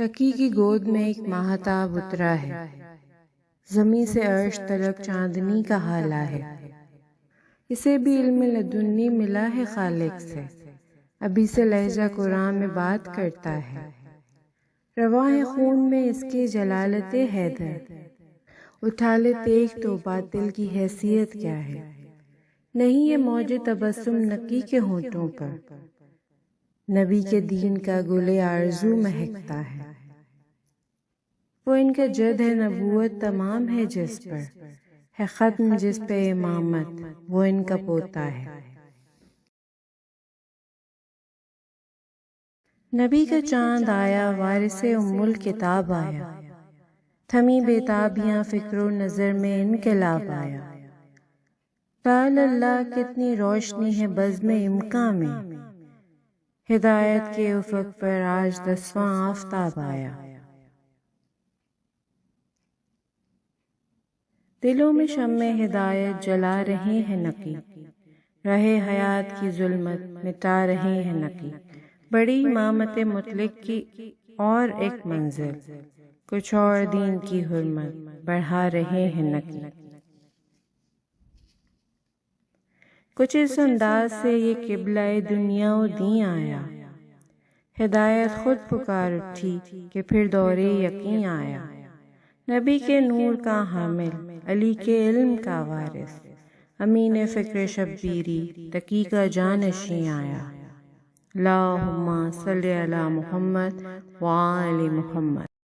تقی کی گود میں ایک ماہتاب اترا ہے، زمیں سے عرش تلک چاندنی کا حالہ ہے۔ اسے بھی علم لدنی ملا ہے خالق سے، ابھی سے لہجہ قرآن میں بات کرتا ہے۔ رواں ہے خون میں اس کے جلالت حیدر، اٹھا لے تیغ تو باطل کی حیثیت کیا ہے۔ نہیں ہے موج تبسم نقی کے ہونٹوں پر، نبی کے دین کا گل آرزو مہکتا ہے۔ وہ ان کا جد ہے نبوت تمام ہے جس پر، ہے ختم جس پہ امامت وہ ان کا پوتا ہے۔ نبی کا چاند آیا وارث ام الکتاب آیا، تھمی بےتابیاں فکر و نظر میں انقلاب آیا۔ تعالی اللہ کتنی روشنی ہے بزم امکاں میں، ہدایت کے افق پر آج 10واں آفتاب آیا۔ دلوں میں شمع ہدایت جلا رہے ہیں نقی، راہ حیات کی ظلمت مٹا رہے ہیں نقی۔ بڑی امامت مطلق کی اور ایک منزل، کچھ اور دین کی حرمت بڑھا رہے ہیں نقی۔ کچھ اس انداز سے یہ قبلہ دنیا و دین آیا، ہدایت خود پکار اٹھی کہ پھر دور یقین آیا۔ نبی کے نور کا حامل، علی کے علم کا وارث، امین فکر شبیری تقی کا جانشین آیا۔ اللہم صلی علی محمد وآل محمد۔